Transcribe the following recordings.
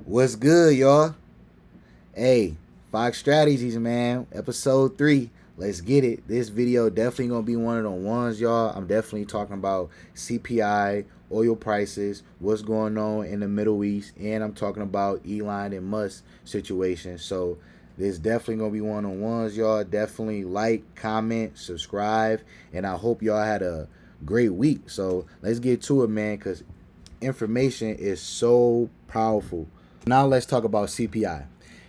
What's good, y'all? Hey, Fox Strategies, man. Episode 3. Let's get it. This video definitely gonna be one of the ones, y'all. I'm definitely talking about CPI, oil prices, what's going on in the Middle East, and I'm talking about Elon and Musk situation. So this definitely gonna be one of the ones, y'all. Definitely like, comment, subscribe, and I hope y'all had a great week. So let's get to it, man, because information is so powerful. Now let's talk about CPI.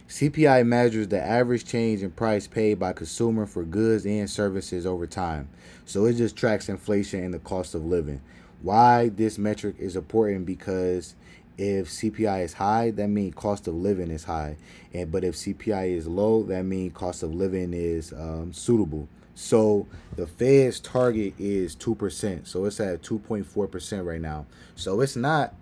CPI measures the average change in price paid by consumer for goods and services over time. So it just tracks inflation and the cost of living. Why this metric is important? Because if CPI is high, that means cost of living is high. But if CPI is low, that means cost of living is suitable. So the Fed's target is 2%. So it's at 2.4% right now. So it's not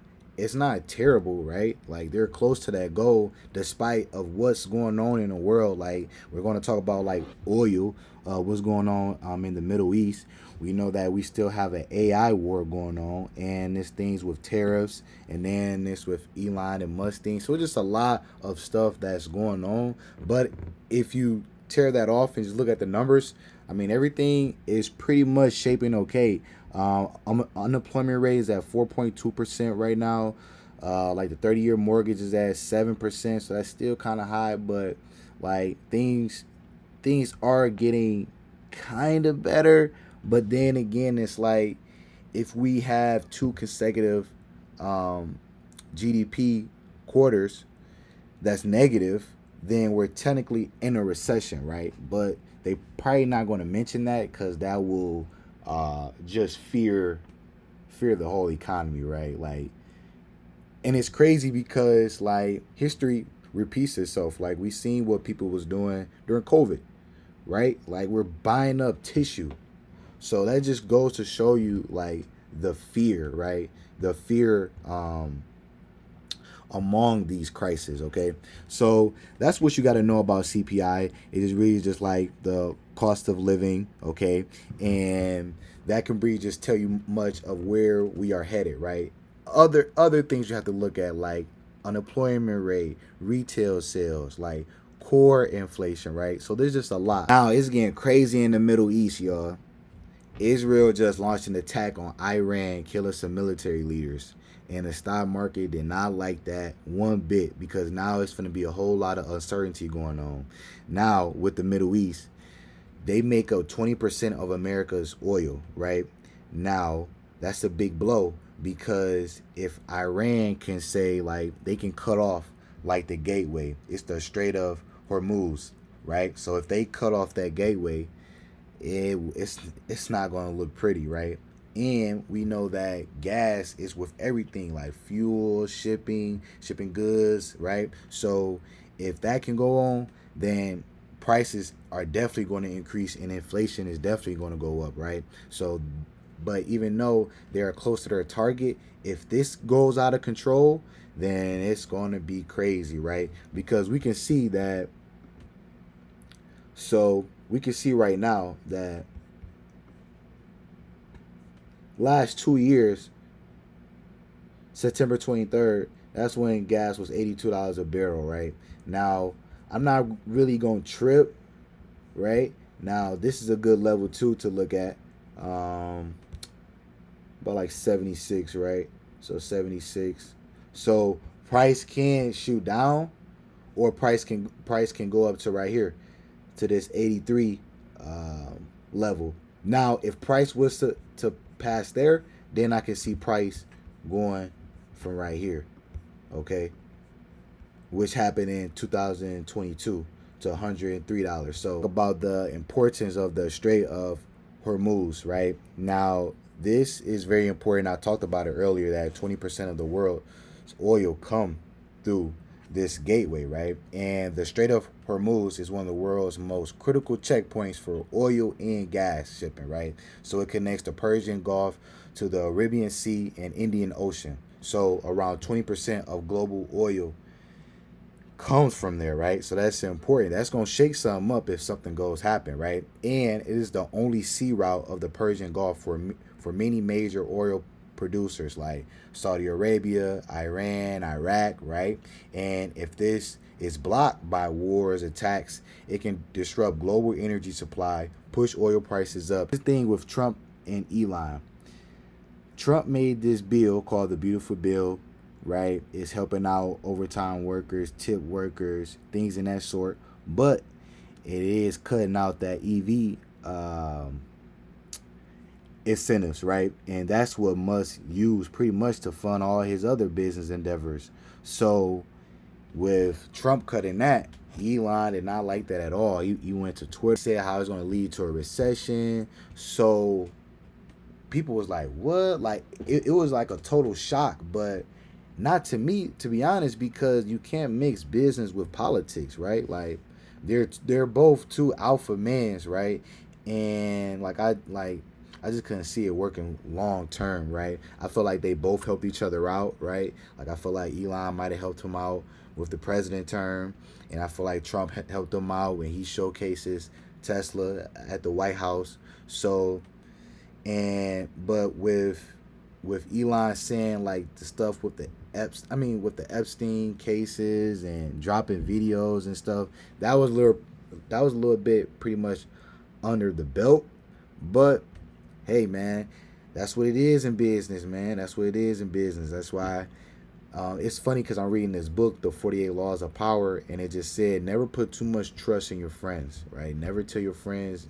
terrible, right? Like they're close to that goal despite of what's going on in the world. Like we're going to talk about like oil, what's going on in the Middle East. We know that we still have an AI war going on, and this things with tariffs, and then this with Elon and Musk things. So it's just a lot of stuff that's going on. But if you tear that off and just look at the numbers, I mean everything is pretty much shaping okay. Unemployment rate is at 4.2% right now. Like the 30-year mortgage is at 7%, so that's still kind of high. But like things are getting kind of better. But then again, it's like if we have two consecutive GDP quarters that's negative, then we're technically in a recession, right? But they probably not going to mention that because that will just fear the whole economy, right? Like, and it's crazy because like history repeats itself. Like we seen what people was doing during COVID, right? Like we're buying up tissue. So that just goes to show you like the fear, right? The fear among these crises, okay? So that's what you got to know about CPI. It is really just like the cost of living, okay? And that can really just tell you much of where we are headed, right? Other things you have to look at like unemployment rate, retail sales, like core inflation, right? So there's just a lot. Now it's getting crazy in the Middle East, y'all. Israel just launched an attack on Iran, killing some military leaders. And the stock market did not like that one bit because now it's going to be a whole lot of uncertainty going on. Now, with the Middle East, they make up 20% of America's oil, right? Now, that's a big blow because if Iran can say, like, they can cut off, like, the gateway, it's the Strait of Hormuz, right? So if they cut off that gateway, it's not going to look pretty, right? And we know that gas is with everything like fuel, shipping goods, right? So if that can go on, then prices are definitely going to increase and inflation is definitely going to go up, right? So, but even though they're close to their target, if this goes out of control, then it's going to be crazy, right? Because we can see that. So we can see right now that last 2 years, September 23rd, that's when gas was $82 a barrel, right? Now, I'm not really going to trip, right? Now, this is a good level too to look at. About like 76, right? So 76. So price can shoot down or price can go up to right here to this 83 level. Now, if price was to pass there, then I can see price going from right here, okay, which happened in 2022 to $103. So about the importance of the Strait of Hormuz, right? Now, this is very important. I talked about it earlier that 20% of the world's oil come through this gateway, right? And the Strait of Hormuz is one of the world's most critical checkpoints for oil and gas shipping, right? So it connects the Persian Gulf to the Arabian Sea and Indian Ocean. So around 20% of global oil comes from there, right? So that's important. That's going to shake something up if something goes happen, right? And it is the only sea route of the Persian Gulf for many major producers like Saudi Arabia, Iran, Iraq, right? And if this is blocked by wars, attacks, it can disrupt global energy supply, push oil prices up. The thing with Trump and Elon, Trump made this bill called the Beautiful Bill, right? It's helping out overtime workers, tip workers, things in that sort. But it is cutting out that EV incentives, right? And that's what Musk used pretty much to fund all his other business endeavors. So with Trump cutting that, Elon did not like that at all. He went to Twitter, said how it's going to lead to a recession. So people was like, what? Like, it was like a total shock, but not to me, to be honest, because you can't mix business with politics, right? Like, they're both two alpha mans, right? And I just couldn't see it working long term, right? I feel like they both helped each other out, right? Like, I feel like Elon might have helped him out with the president term, and I feel like Trump helped him out when he showcases Tesla at the White House. So, but with Elon saying like the stuff with the Epstein cases and dropping videos and stuff, that was a little bit pretty much under the belt. But hey, man, that's what it is in business, man. That's what it is in business. That's why it's funny because I'm reading this book, The 48 Laws of Power, and it just said never put too much trust in your friends, right? Never tell your friends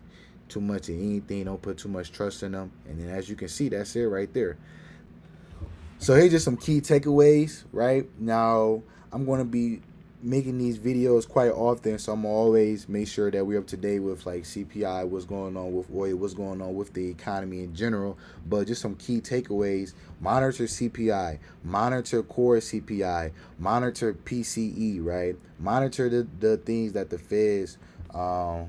too much in anything. Don't put too much trust in them. And then as you can see, that's it right there. So here's just some key takeaways, right? Now, I'm going to be making these videos quite often, so I'm gonna always make sure that we're up to date with like CPI, what's going on with oil, what's going on with the economy in general. But just some key takeaways: monitor CPI, monitor core CPI, monitor PCE, right? Monitor the things that the feds are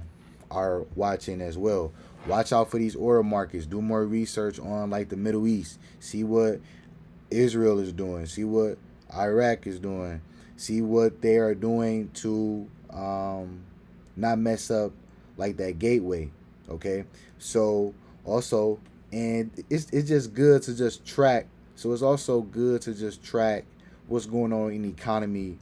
watching as well. Watch out for these oil markets. Do more research on like the Middle East. See what Israel is doing. See what Iraq is doing. See what they are doing to not mess up like that gateway. Okay. So also, and it's just good to just track. So it's also good to just track what's going on in the economy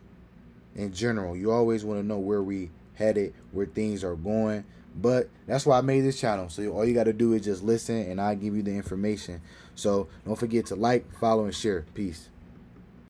in general. You always want to know where we headed, where things are going. But that's why I made this channel. So all you got to do is just listen, and I'll give you the information. So don't forget to like, follow, and share. Peace.